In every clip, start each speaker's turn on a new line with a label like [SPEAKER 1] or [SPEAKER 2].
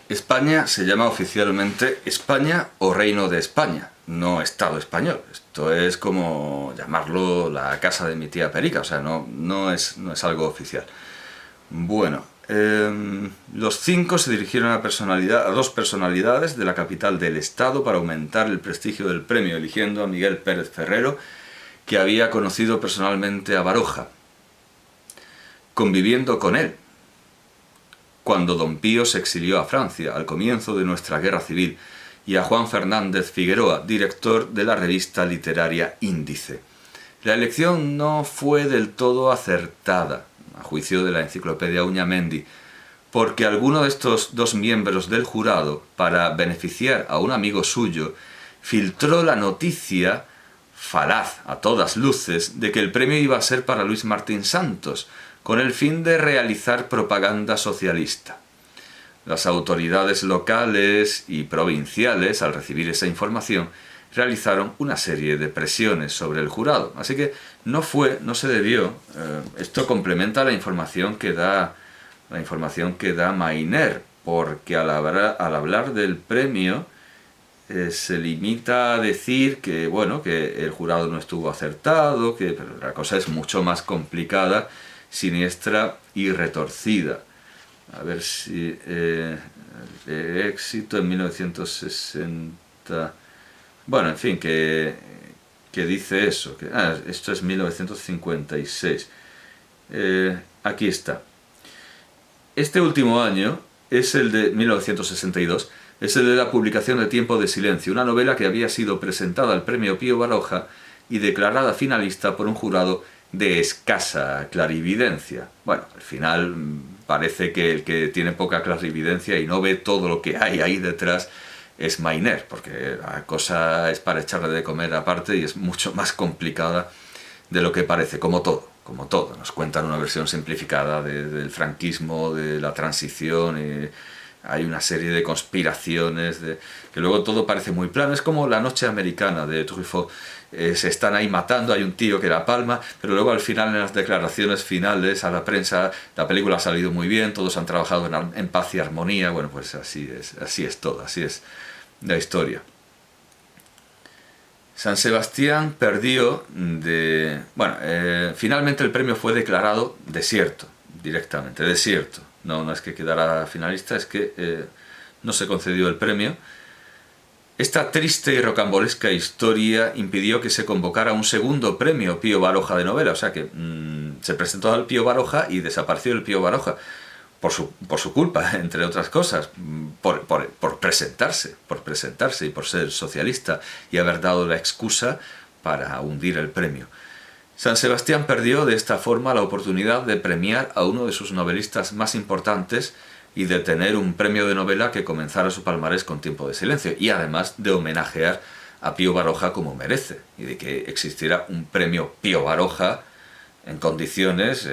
[SPEAKER 1] España se llama oficialmente España o Reino de España, no Estado español. Esto es como llamarlo la casa de mi tía Perica, o sea, no es algo oficial. Bueno, los cinco se dirigieron a dos personalidades de la capital del Estado para aumentar el prestigio del premio, eligiendo a Miguel Pérez Ferrero, que había conocido personalmente a Baroja, conviviendo con él cuando Don Pío se exilió a Francia al comienzo de nuestra guerra civil, y a Juan Fernández Figueroa, director de la revista literaria Índice. La elección no fue del todo acertada, a juicio de la enciclopedia Auñamendi, porque alguno de estos dos miembros del jurado, para beneficiar a un amigo suyo, filtró la noticia, falaz a todas luces, de que el premio iba a ser para Luis Martín Santos, con el fin de realizar propaganda socialista. Las autoridades locales y provinciales, al recibir esa información, realizaron una serie de presiones sobre el jurado. Así que no se debió. Esto complementa la información que da Mainer, porque al hablar del premio se limita a decir que, bueno, que el jurado no estuvo acertado, pero la cosa es mucho más complicada, siniestra y retorcida. A ver si el éxito en 1960... Bueno, en fin, que dice eso. Esto es 1956. Aquí está. Este último año es el de 1962, es el de la publicación de Tiempo de Silencio, una novela que había sido presentada al premio Pío Baroja y declarada finalista por un jurado de escasa clarividencia. Bueno, al final parece que el que tiene poca clarividencia y no ve todo lo que hay ahí detrás es Mainer, porque la cosa es para echarle de comer aparte y es mucho más complicada de lo que parece, como todo. Nos cuentan una versión simplificada del franquismo, de la transición, hay una serie de conspiraciones, que luego todo parece muy plano. Es como La noche americana de Truffaut. Se están ahí matando, hay un tío que la palma, pero luego al final, en las declaraciones finales a la prensa, la película ha salido muy bien, todos han trabajado en paz y armonía. Bueno, pues así es todo, así es la historia. San Sebastián perdió finalmente el premio fue declarado desierto, directamente, desierto. No es que quedara finalista, es que no se concedió el premio. Esta triste y rocambolesca historia impidió que se convocara un segundo premio Pío Baroja de novela, o sea que se presentó al Pío Baroja y desapareció el Pío Baroja, por su culpa, entre otras cosas, por presentarse y por ser socialista y haber dado la excusa para hundir el premio. San Sebastián perdió de esta forma la oportunidad de premiar a uno de sus novelistas más importantes y de tener un premio de novela que comenzara su palmarés con Tiempo de Silencio, y además de homenajear a Pío Baroja como merece, y de que existiera un premio Pío Baroja en condiciones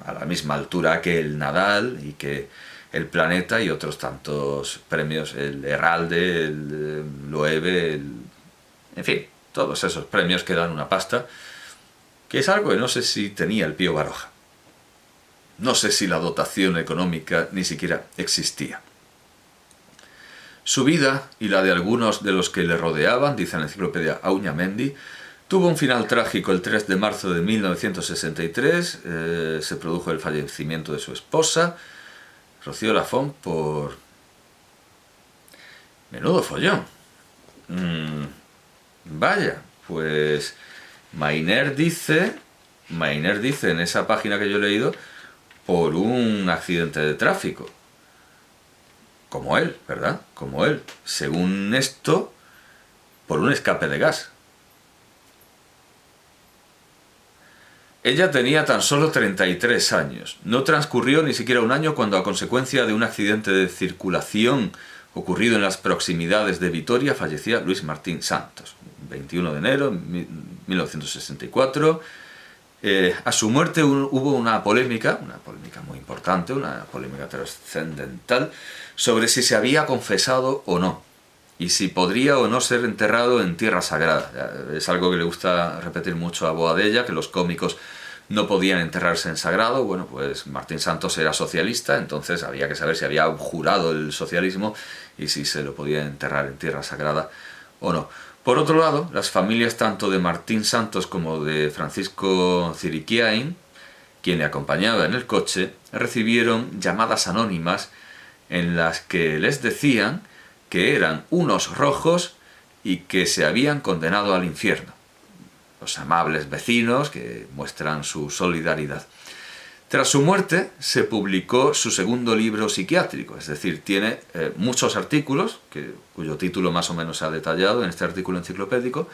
[SPEAKER 1] a la misma altura que el Nadal y que el Planeta y otros tantos premios, el Herralde, el Loewe, en fin, todos esos premios que dan una pasta, que es algo que no sé si tenía el Pío Baroja. No sé si la dotación económica ni siquiera existía. Su vida y la de algunos de los que le rodeaban, dice la enciclopedia Auñamendi, tuvo un final trágico el 3 de marzo de 1963. Se produjo el fallecimiento de su esposa, Rocío Lafont, por... menudo follón. Vaya, pues Mainer dice en esa página que yo he leído, por un accidente de tráfico. Como él, ¿verdad? Como él. Según esto, por un escape de gas. Ella tenía tan solo 33 años. No transcurrió ni siquiera un año cuando, a consecuencia de un accidente de circulación ocurrido en las proximidades de Vitoria, fallecía Luis Martín Santos. 21 de enero de 1964. A su muerte hubo una polémica muy importante, una polémica trascendental, sobre si se había confesado o no, y si podría o no ser enterrado en tierra sagrada. Es algo que le gusta repetir mucho a Boadella, que los cómicos no podían enterrarse en sagrado. Bueno, pues Martín Santos era socialista, entonces había que saber si había jurado el socialismo y si se lo podía enterrar en tierra sagrada o no. Por otro lado, las familias tanto de Martín Santos como de Francisco Ziriquiain, quien le acompañaba en el coche, recibieron llamadas anónimas en las que les decían que eran unos rojos y que se habían condenado al infierno. Los amables vecinos que muestran su solidaridad. Tras su muerte se publicó su segundo libro psiquiátrico, es decir, tiene muchos artículos, cuyo título más o menos se ha detallado en este artículo enciclopédico,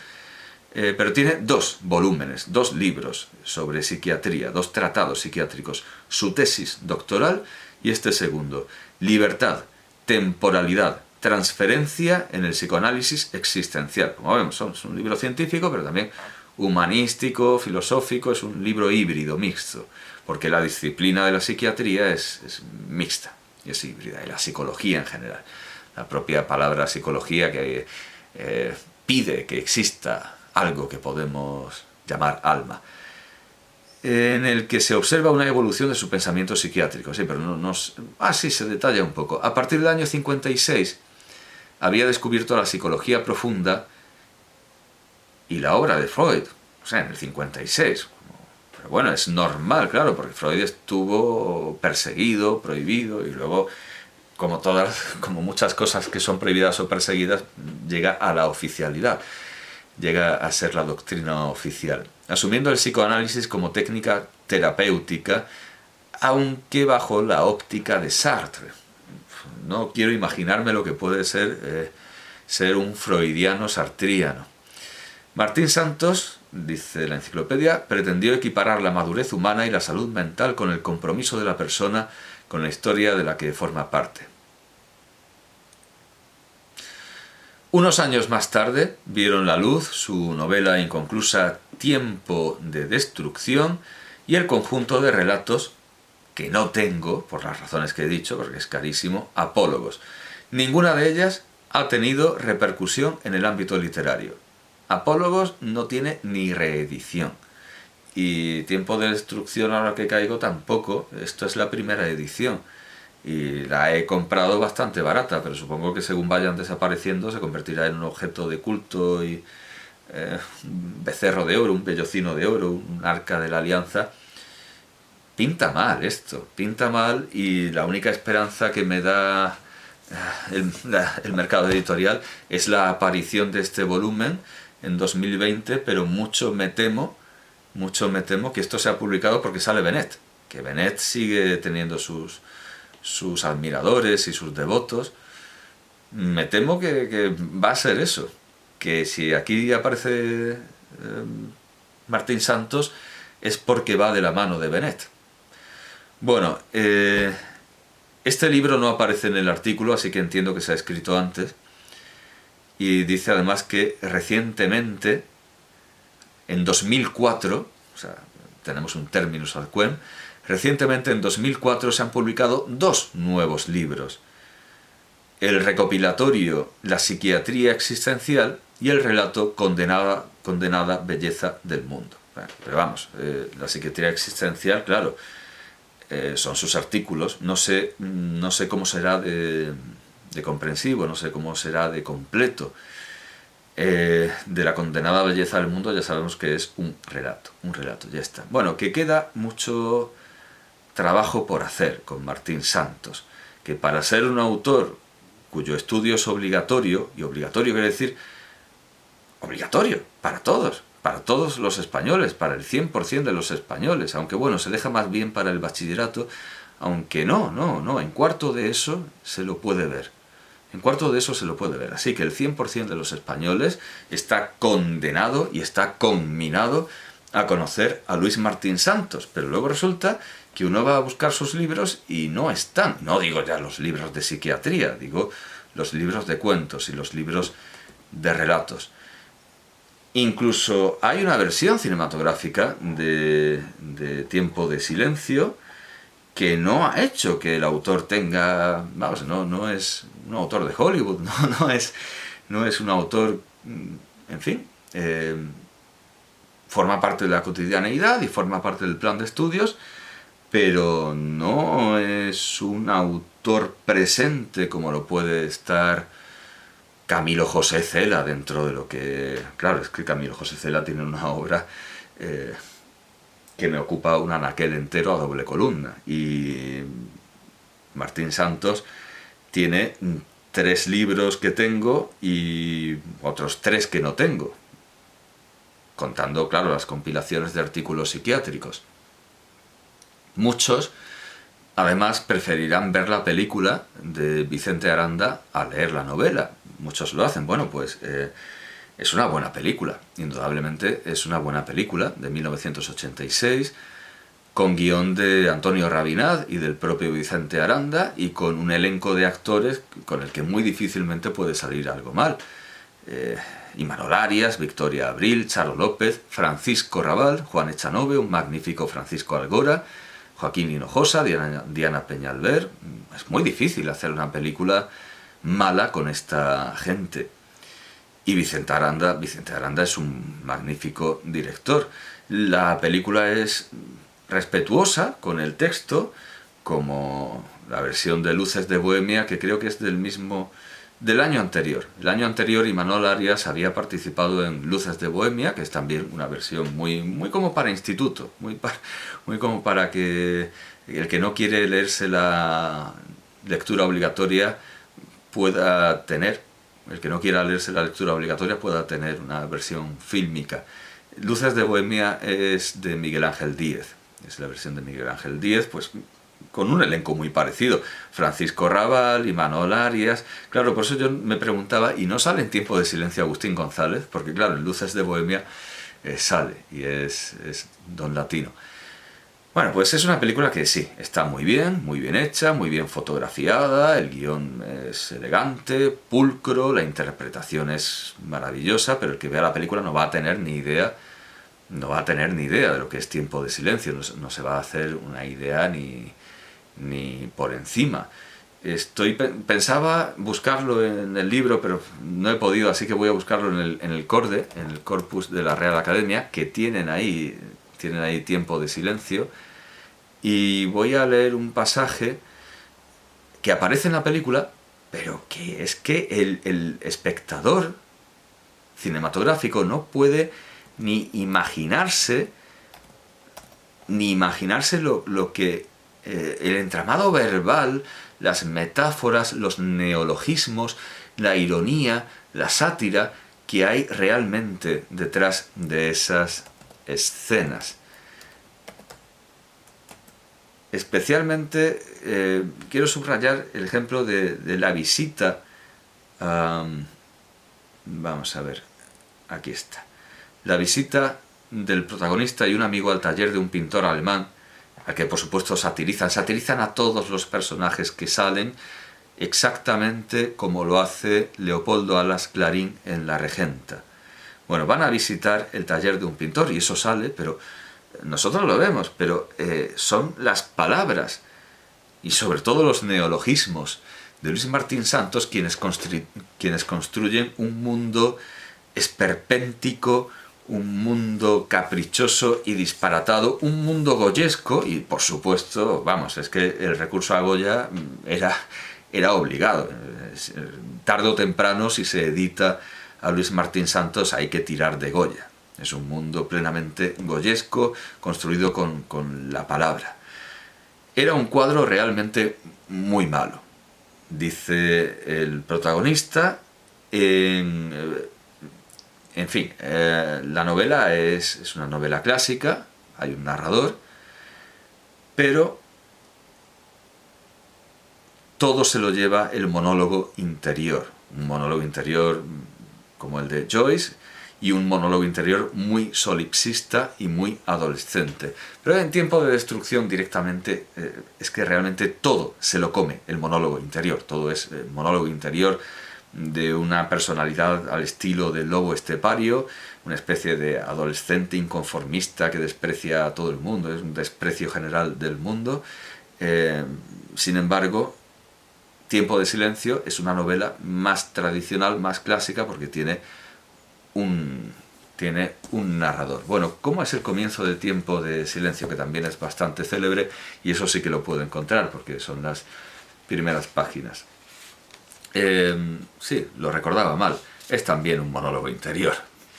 [SPEAKER 1] pero tiene 2 volúmenes, 2 libros sobre psiquiatría, 2 tratados psiquiátricos, su tesis doctoral y este segundo, Libertad, Temporalidad, Transferencia en el psicoanálisis existencial. Como vemos, es un libro científico, pero también humanístico, filosófico, es un libro híbrido, mixto, porque la disciplina de la psiquiatría es mixta, es híbrida, y la psicología en general. La propia palabra psicología que pide que exista algo que podemos llamar alma, en el que se observa una evolución de su pensamiento psiquiátrico. Sí, pero sí, se detalla un poco. A partir del año 56 había descubierto la psicología profunda y la obra de Freud, o sea, en el 56. Pero bueno, es normal, claro, porque Freud estuvo perseguido, prohibido, y luego, como muchas cosas que son prohibidas o perseguidas, llega a la oficialidad, llega a ser la doctrina oficial, asumiendo el psicoanálisis como técnica terapéutica, aunque bajo la óptica de Sartre. No quiero imaginarme lo que puede ser un freudiano sartriano. Martín Santos, dice la enciclopedia, pretendió equiparar la madurez humana y la salud mental con el compromiso de la persona con la historia de la que forma parte. Unos años más tarde vieron la luz su novela inconclusa Tiempo de destrucción y el conjunto de relatos que no tengo, por las razones que he dicho, porque es carísimo, Apólogos. Ninguna de ellas ha tenido repercusión en el ámbito literario. Apólogos no tiene ni reedición. Y Tiempo de destrucción, ahora que caigo, tampoco. Esto es la primera edición. Y la he comprado bastante barata, pero supongo que según vayan desapareciendo se convertirá en un objeto de culto y un becerro de oro, un bellocino de oro, un arca de la alianza. Pinta mal esto, pinta mal, y la única esperanza que me da el mercado editorial es la aparición de este volumen en 2020, pero mucho me temo que esto sea publicado porque sale Benet, que Benet sigue teniendo sus admiradores y sus devotos. Me temo que va a ser eso, que si aquí aparece Martín Santos es porque va de la mano de Benet. Bueno, este libro no aparece en el artículo, así que entiendo que se ha escrito antes, y dice además que recientemente, en 2004, o sea, tenemos un terminus ad quem, recientemente en 2004 se han publicado 2 nuevos libros: el recopilatorio La psiquiatría existencial y el relato Condenada belleza del mundo. Bueno, pero vamos, la psiquiatría existencial, claro, son sus artículos. No sé cómo será de comprensivo, no sé cómo será de completo. De la condenada belleza del mundo ya sabemos que es un relato, ya está. Bueno, que queda mucho trabajo por hacer con Martín Santos, que para ser un autor cuyo estudio es obligatorio, y obligatorio quiere decir obligatorio para todos los españoles, para el 100% de los españoles, aunque bueno, se deja más bien para el bachillerato, aunque no, en cuarto de eso se lo puede ver. Así que el 100% de los españoles está condenado y está conminado a conocer a Luis Martín Santos, pero luego resulta que uno va a buscar sus libros y no están. No digo ya los libros de psiquiatría, digo los libros de cuentos y los libros de relatos. Incluso hay una versión cinematográfica de Tiempo de silencio que no ha hecho que el autor tenga... Vamos, no es un autor de Hollywood, no es un autor, en fin, forma parte de la cotidianeidad y forma parte del plan de estudios, pero no es un autor presente como lo puede estar Camilo José Cela dentro de lo que... Claro, es que Camilo José Cela tiene una obra que me ocupa un anaquel entero a doble columna, y Martín Santos tiene 3 libros que tengo y otros 3 que no tengo, contando, claro, las compilaciones de artículos psiquiátricos. Muchos, además, preferirán ver la película de Vicente Aranda a leer la novela. Muchos lo hacen. Bueno, pues es una buena película, indudablemente es una buena película, de 1986, con guión de Antonio Rabinat y del propio Vicente Aranda, y con un elenco de actores con el que muy difícilmente puede salir algo mal. Imanol Arias, Victoria Abril, Charo López, Francisco Rabal, Juan Echanove, un magnífico Francisco Algora, Joaquín Hinojosa, Diana Peñalver. Es muy difícil hacer una película mala con esta gente. Y Vicente Aranda es un magnífico director. La película es respetuosa con el texto, como la versión de Luces de Bohemia, que creo que es del año anterior. El año anterior Imanol Arias había participado en Luces de Bohemia, que es también una versión muy como para instituto, muy como para que el que no quiere leerse la lectura obligatoria pueda tener, el que no quiera leerse la lectura obligatoria pueda tener una versión fílmica. Luces de Bohemia es de Miguel Ángel Díez, es la versión de Miguel Ángel Díez, pues con un elenco muy parecido. Francisco Rabal, Imanol Arias. Claro, por eso yo me preguntaba, ¿y no sale en Tiempo de Silencio Agustín González? Porque claro, en Luces de Bohemia sale, y es Don Latino. Bueno, pues es una película que sí, está muy bien hecha, muy bien fotografiada, el guión es elegante, pulcro, la interpretación es maravillosa, pero el que vea la película no va a tener ni idea de lo que es Tiempo de Silencio, no se va a hacer una idea ni por encima. Pensaba buscarlo en el libro, pero no he podido, así que voy a buscarlo en el CORDE, en el Corpus de la Real Academia, que tienen ahí Tiempo de Silencio, y voy a leer un pasaje que aparece en la película, pero que es que el espectador cinematográfico no puede ni imaginarse lo que el entramado verbal, las metáforas, los neologismos, la ironía, la sátira que hay realmente detrás de esas escenas. Especialmente quiero subrayar el ejemplo de la visita. Vamos a ver, aquí está. La visita del protagonista y un amigo al taller de un pintor alemán, al que por supuesto satirizan a todos los personajes que salen, exactamente como lo hace Leopoldo Alas Clarín en La Regenta. Bueno, van a visitar el taller de un pintor y eso sale, pero nosotros lo vemos, pero son las palabras y sobre todo los neologismos de Luis Martín Santos quienes construyen un mundo esperpéntico, un mundo caprichoso y disparatado, un mundo goyesco, y por supuesto, vamos, es que el recurso a Goya era obligado. Tarde o temprano, si se edita a Luis Martín Santos, hay que tirar de Goya. Es un mundo plenamente goyesco, construido con la palabra. Era un cuadro realmente muy malo, dice el protagonista. En fin, la novela es una novela clásica, hay un narrador, pero todo se lo lleva el monólogo interior. Un monólogo interior como el de Joyce, y un monólogo interior muy solipsista y muy adolescente. Pero en Tiempo de Destrucción directamente es que realmente todo se lo come el monólogo interior. Todo es monólogo interior de una personalidad al estilo del lobo estepario, una especie de adolescente inconformista que desprecia a todo el mundo, es un desprecio general del mundo. Sin embargo, Tiempo de Silencio es una novela más tradicional, más clásica, porque tiene un tiene un narrador. Bueno, ¿cómo es el comienzo de Tiempo de Silencio? Que también es bastante célebre, y eso sí que lo puedo encontrar porque son las primeras páginas. Sí, lo recordaba mal. Es también un monólogo interior.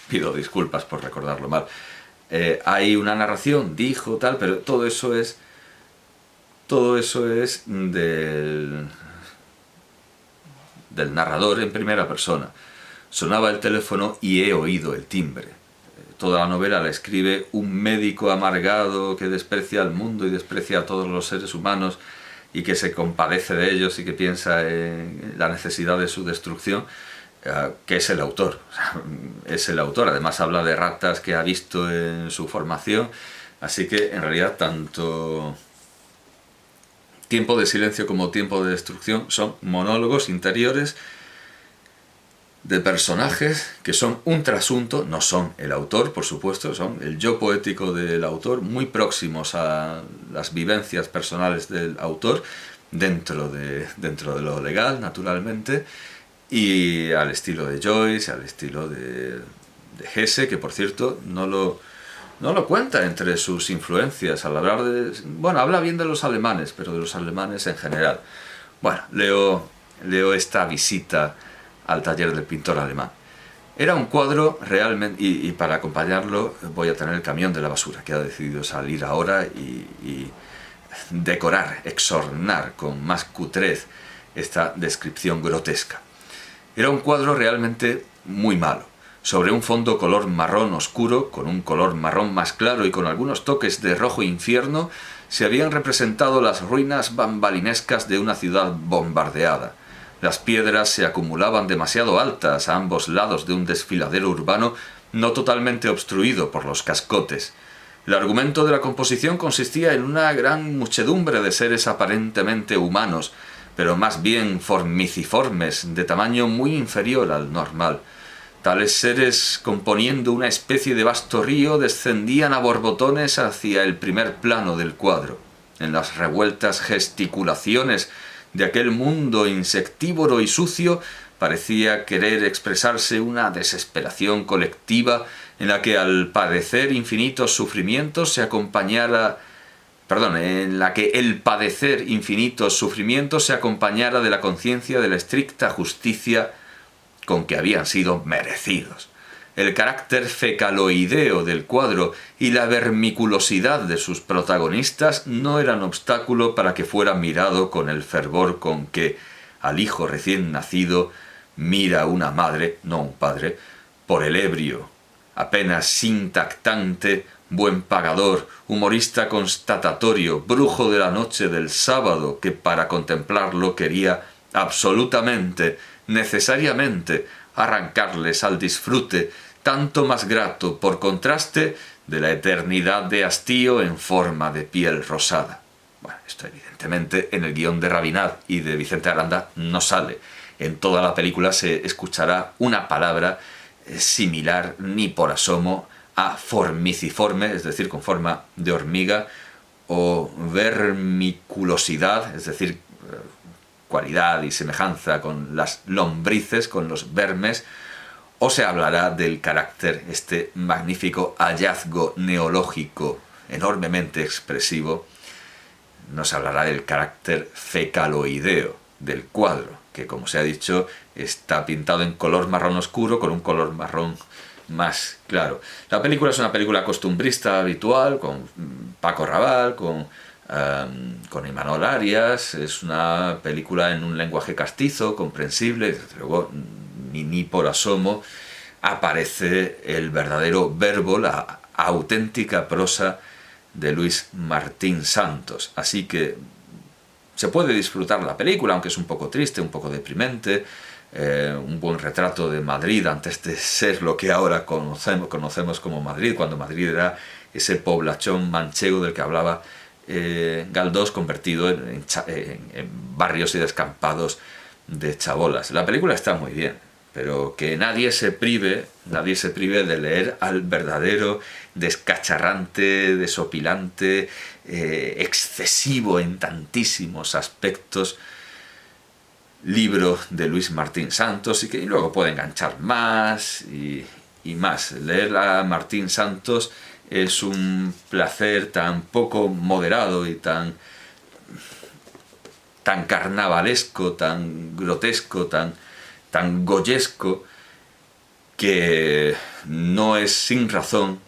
[SPEAKER 1] Pido disculpas por recordarlo mal. Hay una narración, dijo, tal, pero todo eso es del narrador en primera persona. Sonaba el teléfono y he oído el timbre. Toda la novela la escribe un médico amargado que desprecia al mundo y desprecia a todos los seres humanos y que se compadece de ellos y que piensa en la necesidad de su destrucción, que es el autor. Es el autor. Además habla de ratas que ha visto en su formación. Así que en realidad tanto Tiempo de Silencio como Tiempo de Destrucción son monólogos interiores de personajes que son un trasunto, no son el autor, por supuesto, son el yo poético del autor, muy próximos a las vivencias personales del autor, dentro de lo legal, naturalmente, y al estilo de Joyce, al estilo de Hesse, que por cierto no lo cuenta entre sus influencias al hablar de... Bueno, habla bien de los alemanes, pero de los alemanes en general. Bueno, leo esta visita al taller del pintor alemán. Era un cuadro realmente... Y para acompañarlo voy a tener el camión de la basura, que ha decidido salir ahora y decorar, exornar con más cutrez esta descripción grotesca. Era un cuadro realmente muy malo, sobre un fondo color marrón oscuro, con un color marrón más claro y con algunos toques de rojo infierno, se habían representado las ruinas bambalinescas de una ciudad bombardeada. Las piedras se acumulaban demasiado altas a ambos lados de un desfiladero urbano no totalmente obstruido por los cascotes. El argumento de la composición consistía en una gran muchedumbre de seres aparentemente humanos, pero más bien formiciformes, de tamaño muy inferior al normal. Tales seres, componiendo una especie de vasto río, descendían a borbotones hacia el primer plano del cuadro. En las revueltas gesticulaciones de aquel mundo insectívoro y sucio parecía querer expresarse una desesperación colectiva en la que al padecer infinitos sufrimientos se acompañara... en la que el padecer infinitos sufrimientos se acompañara de la conciencia de la estricta justicia con que habían sido merecidos. El carácter fecaloideo del cuadro y la vermiculosidad de sus protagonistas no eran obstáculo para que fuera mirado con el fervor con que al hijo recién nacido mira una madre, no un padre, por el ebrio, apenas sintactante, buen pagador, humorista constatatorio, brujo de la noche del sábado, que para contemplarlo quería absolutamente, necesariamente, arrancarles al disfrute, tanto más grato por contraste, de la eternidad de hastío en forma de piel rosada. Bueno, esto evidentemente en el guión de Rabinat y de Vicente Aranda no sale. En toda la película se escuchará una palabra similar ni por asomo a formiciforme, es decir, con forma de hormiga, o vermiculosidad, es decir, cualidad y semejanza con las lombrices, con los vermes, o se hablará del carácter, este magnífico hallazgo neológico enormemente expresivo, nos hablará del carácter fecaloideo del cuadro, que como se ha dicho está pintado en color marrón oscuro con un color marrón más claro. La película es una película costumbrista habitual, con Paco Rabanne, con Imanol Arias. Es una película en un lenguaje castizo, comprensible. Desde luego, ni por asomo aparece el verdadero verbo, la auténtica prosa de Luis Martín Santos. Así que se puede disfrutar la película, aunque es un poco triste, un poco deprimente. Un buen retrato de Madrid antes de ser lo que ahora conocemos como Madrid, cuando Madrid era ese poblachón manchego del que hablaba Galdós, convertido en barrios y descampados de chabolas. La película está muy bien, pero que nadie se prive de leer al verdadero, descacharrante, desopilante, excesivo en tantísimos aspectos libro de Luis Martín Santos, y que luego puede enganchar más y y más. Leer a Martín Santos es un placer tan poco moderado y tan carnavalesco, tan grotesco, tan goyesco, que no es sin razón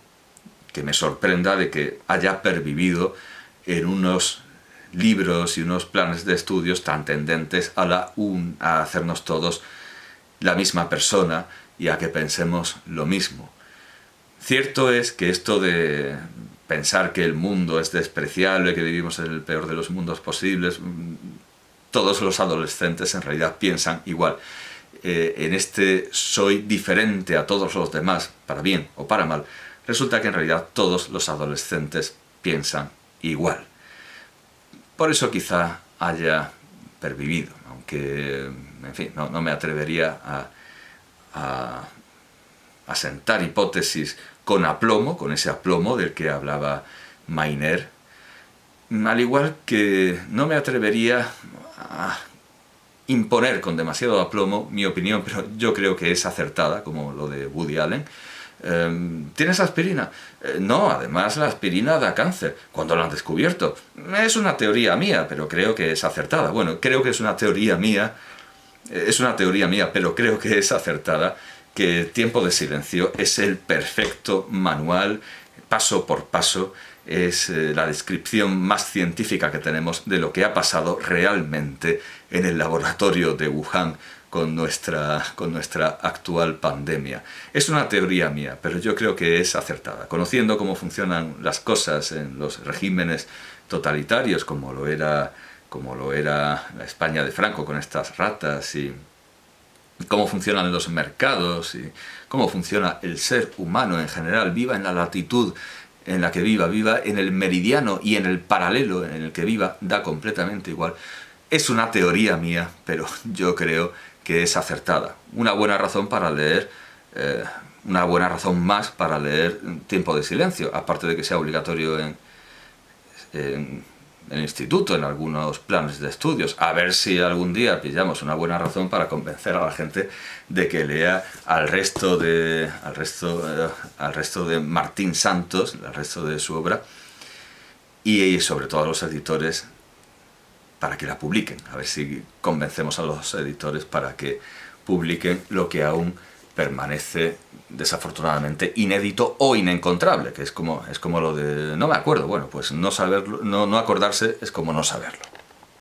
[SPEAKER 1] que me sorprenda de que haya pervivido en unos libros y unos planes de estudios tan tendentes a hacernos todos la misma persona y a que pensemos lo mismo. Cierto es que esto de pensar que el mundo es despreciable, que vivimos en el peor de los mundos posibles, todos los adolescentes en realidad piensan igual. En este soy diferente a todos los demás, para bien o para mal, resulta que en realidad todos los adolescentes piensan igual. Por eso quizá haya pervivido, aunque, en fin, no me atrevería a sentar hipótesis con aplomo, con ese aplomo del que hablaba Mainer, al igual que no me atrevería a imponer con demasiado aplomo mi opinión, pero yo creo que es acertada, como lo de Woody Allen. ¿Tienes aspirina? No, además la aspirina da cáncer. ¿Cuándo lo han descubierto? Es una teoría mía, pero creo que es acertada. Bueno, creo que es una teoría mía, pero creo que es acertada, que Tiempo de Silencio es el perfecto manual, paso por paso, es la descripción más científica que tenemos de lo que ha pasado realmente en el laboratorio de Wuhan con nuestra actual pandemia. Es una teoría mía, pero yo creo que es acertada. Conociendo cómo funcionan las cosas en los regímenes totalitarios, como lo era la España de Franco con estas ratas, y cómo funcionan los mercados, y cómo funciona el ser humano en general, viva en la latitud en la que viva en el meridiano y en el paralelo en el que viva, da completamente igual. Es una teoría mía, pero yo creo que es acertada. Una buena razón para leer, una buena razón más para leer Tiempo de Silencio, aparte de que sea obligatorio en el instituto, en algunos planes de estudios. A ver si algún día pillamos una buena razón para convencer a la gente de que lea al resto de Martín Santos, al resto de su obra, y sobre todo a los editores para que la publiquen. A ver si convencemos a los editores para que publiquen lo que aún permanece desafortunadamente inédito o inencontrable, que es como lo de no me acuerdo. Bueno, pues no saberlo, no acordarse es como no saberlo.